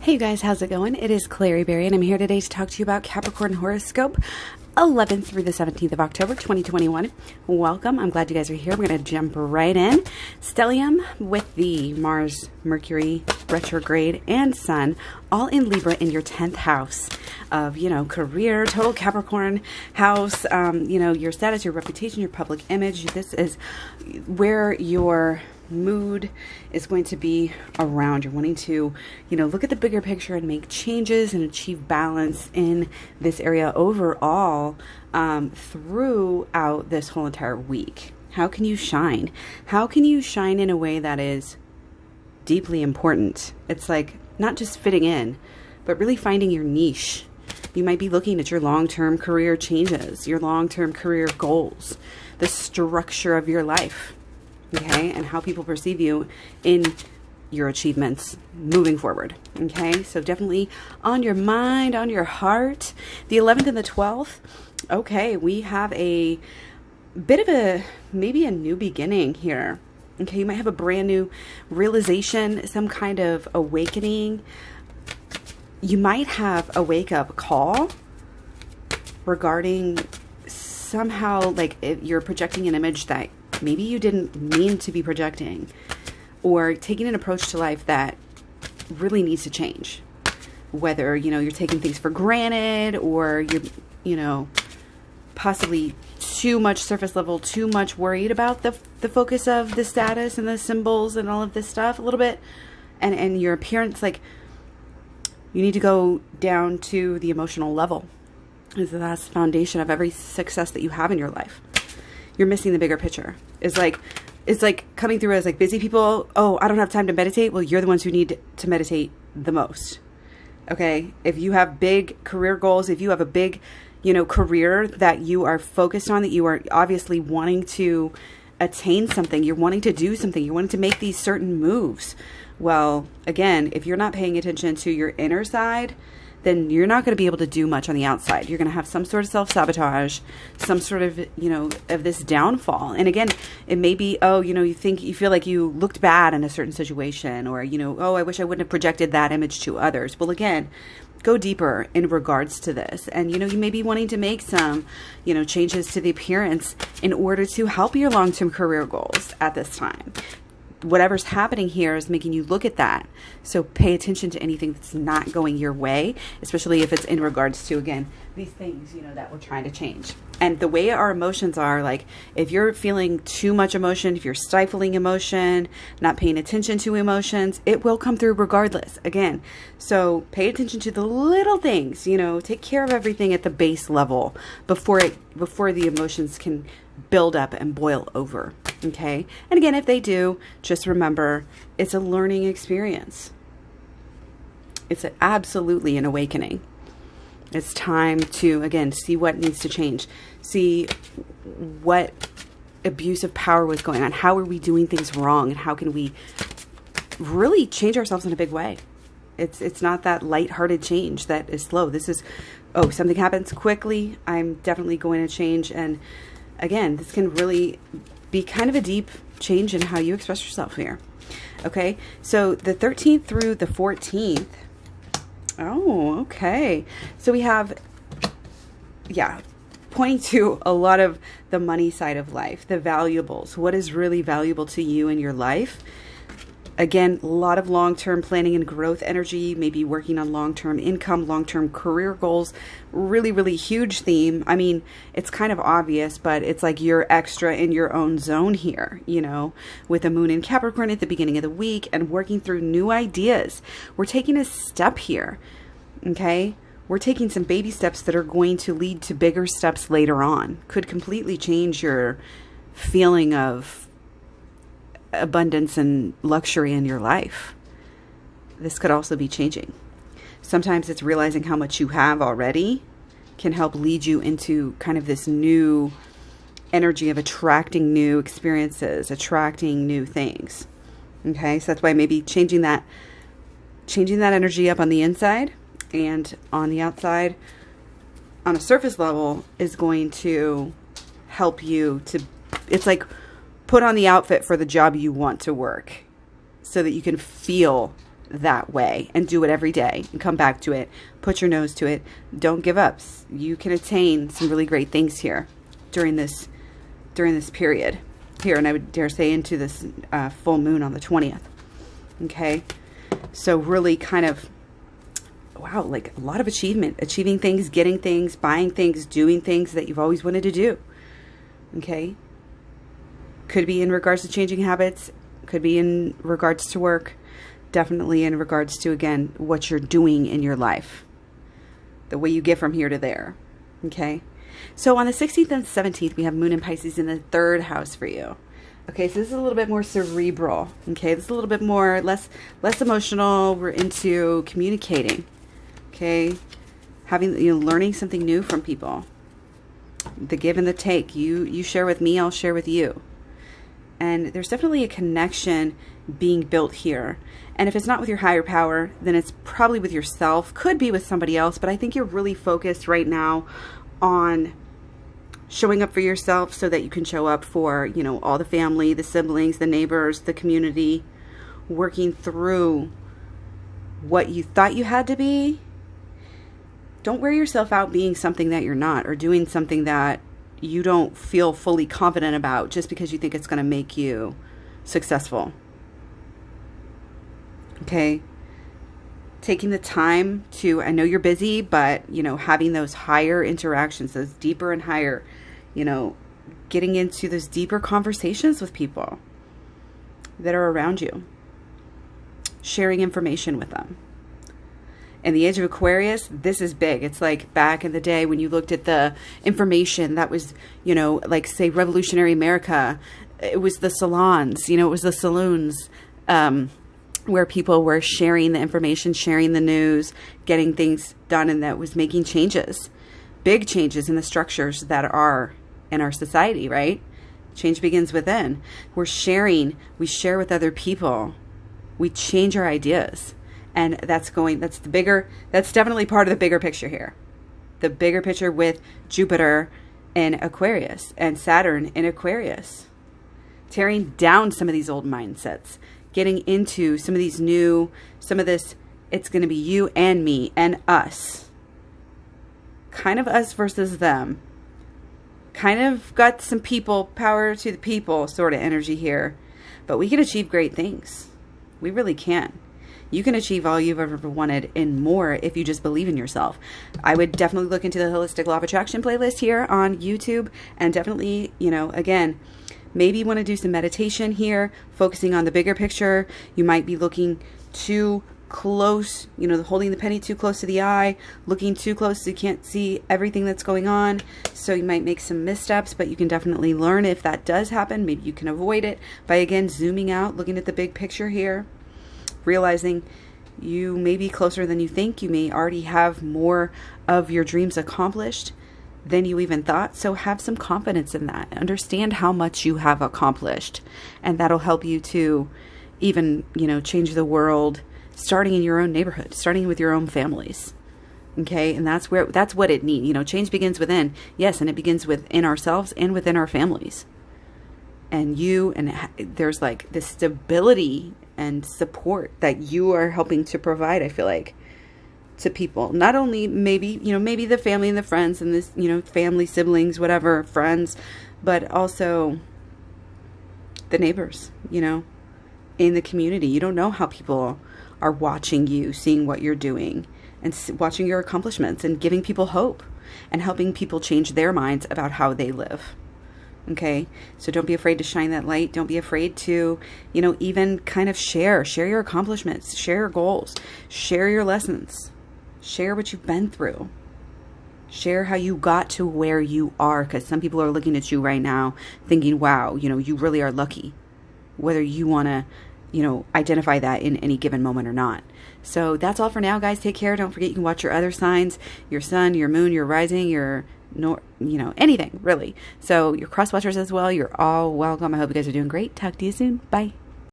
Hey you guys, how's it going? It is Clary Berry, and I'm here today to talk to you about Capricorn Horoscope, 11th through the 17th of October, 2021. Welcome. I'm glad you guys are here. We're going to jump right in. Stellium with the Mars, Mercury, retrograde, and Sun, all in Libra in your 10th house of, career, total Capricorn house, your status, your reputation, your public image. This is where your mood is going to be around. You're wanting to, look at the bigger picture and make changes and achieve balance in this area overall throughout this whole entire week. How can you shine? How can you shine in a way that is deeply important? It's like not just fitting in, but really finding your niche. You might be looking at your long-term career changes, your long-term career goals, the structure of your life. Okay, and how people perceive you in your achievements moving forward. Okay, so definitely on your mind, on your heart. The 11th and the 12th, okay, we have a bit of maybe a new beginning here. Okay, you might have a brand new realization, some kind of awakening. You might have a wake-up call regarding somehow like if you're projecting an image that maybe you didn't mean to be projecting, or taking an approach to life that really needs to change. Whether, you're taking things for granted, or you're, possibly too much surface level, too much worried about the focus of the status and the symbols and all of this stuff a little bit. And your appearance, like, you need to go down to the emotional level. That's the foundation of every success that you have in your life. You're missing the bigger picture. It's like coming through as like busy people. Oh, I don't have time to meditate. Well, you're the ones who need to meditate the most. Okay. If you have big career goals, if you have a big, career that you are focused on, that you are obviously wanting to attain something, you're wanting to do something, you're wanting to make these certain moves. Well, again, if you're not paying attention to your inner side, then you're not going to be able to do much on the outside. You're going to have some sort of self-sabotage, some sort of, of this downfall. And again, it may be, you feel like you looked bad in a certain situation, or, I wish I wouldn't have projected that image to others. Well, again, go deeper in regards to this. And, you may be wanting to make some, changes to the appearance in order to help your long-term career goals at this time. Whatever's happening here is making you look at that. So pay attention to anything that's not going your way, especially if it's in regards to, again, these things, that we're trying to change. And the way our emotions are, like, if you're feeling too much emotion, if you're stifling emotion, not paying attention to emotions, it will come through regardless. Again, so pay attention to the little things, take care of everything at the base level before the emotions can build up and boil over. Okay. And again, if they do, just remember it's a learning experience. It's absolutely an awakening. It's time to, again, see what needs to change. See what abuse of power was going on. How are we doing things wrong? And how can we really change ourselves in a big way? It's not that lighthearted change that is slow. This is, something happens quickly. I'm definitely going to change. And again, this can really be kind of a deep change in how you express yourself here. Okay, so the 13th through the 14th. Oh, okay. So we have, pointing to a lot of the money side of life, the valuables. What is really valuable to you in your life? Again, a lot of long-term planning and growth energy, maybe working on long-term income, long-term career goals. Really, really huge theme. I mean, it's kind of obvious, but it's like you're extra in your own zone here, with the moon in Capricorn at the beginning of the week and working through new ideas. We're taking a step here, okay? We're taking some baby steps that are going to lead to bigger steps later on. Could completely change your feeling of abundance and luxury in your life. This could also be changing. Sometimes it's realizing how much you have already can help lead you into kind of this new energy of attracting new experiences, attracting new things. Okay, so that's why maybe changing that energy up on the inside and on the outside on a surface level is going to help you to, it's like put on the outfit for the job you want to work so that you can feel that way and do it every day and come back to it. Put your nose to it. Don't give up. You can attain some really great things here during this period here. And I would dare say into this full moon on the 20th. Okay. So really kind of, wow, like a lot of achieving things, getting things, buying things, doing things that you've always wanted to do. Okay. Could be in regards to changing habits. Could be in regards to work. Definitely in regards to, again, what you're doing in your life. The way you get from here to there. Okay. So on the 16th and 17th, we have Moon in Pisces in the 3rd house for you. Okay. So this is a little bit more cerebral. Okay. This is a little bit more, less emotional. We're into communicating. Okay. Having, learning something new from people. The give and the take. You share with me, I'll share with you. And there's definitely a connection being built here. And if it's not with your higher power, then it's probably with yourself. Could be with somebody else, but I think you're really focused right now on showing up for yourself so that you can show up for, all the family, the siblings, the neighbors, the community, working through what you thought you had to be. Don't wear yourself out being something that you're not, or doing something that you don't feel fully confident about just because you think it's going to make you successful. Okay. Taking the time to, I know you're busy, but, having those higher interactions, those deeper and higher, getting into those deeper conversations with people that are around you, sharing information with them. In the age of Aquarius, this is big. It's like back in the day when you looked at the information that was, like say Revolutionary America, it was the salons, it was the saloons, where people were sharing the information, sharing the news, getting things done, and that was making changes, big changes in the structures that are in our society, right? Change begins within. We're sharing, we share with other people, we change our ideas. And that's definitely part of the bigger picture here. The bigger picture with Jupiter in Aquarius and Saturn in Aquarius. Tearing down some of these old mindsets. Getting into some of these some of this, it's going to be you and me and us. Kind of us versus them. Kind of got some power to the people sort of energy here. But we can achieve great things. We really can. You can achieve all you've ever wanted and more if you just believe in yourself. I would definitely look into the Holistic Law of Attraction playlist here on YouTube. And definitely, again, maybe you want to do some meditation here, focusing on the bigger picture. You might be looking too close, holding the penny too close to the eye, looking too close so you can't see everything that's going on. So you might make some missteps, but you can definitely learn if that does happen. Maybe you can avoid it by, again, zooming out, looking at the big picture here. Realizing you may be closer than you think. You may already have more of your dreams accomplished than you even thought. So have some confidence in that. Understand how much you have accomplished. And that'll help you to even, change the world, starting in your own neighborhood, starting with your own families. Okay. And that's what it needs. Change begins within. Yes. And it begins within ourselves and within our families. And there's like this stability and support that you are helping to provide, I feel like, to people. Not only maybe the family and the friends and this, family, siblings, whatever, friends, but also the neighbors, in the community. You don't know how people are watching you, seeing what you're doing, and watching your accomplishments and giving people hope and helping people change their minds about how they live. Okay, so don't be afraid to shine that light. Don't be afraid to, even kind of share your accomplishments, share your goals, share your lessons, share what you've been through, share how you got to where you are. Because some people are looking at you right now thinking, wow, you really are lucky, whether you want to, identify that in any given moment or not. So that's all for now, guys. Take care. Don't forget you can watch your other signs, your sun, your moon, your rising, your anything really. So your cross watchers as well, you're all welcome. I hope you guys are doing great. Talk to you soon. Bye.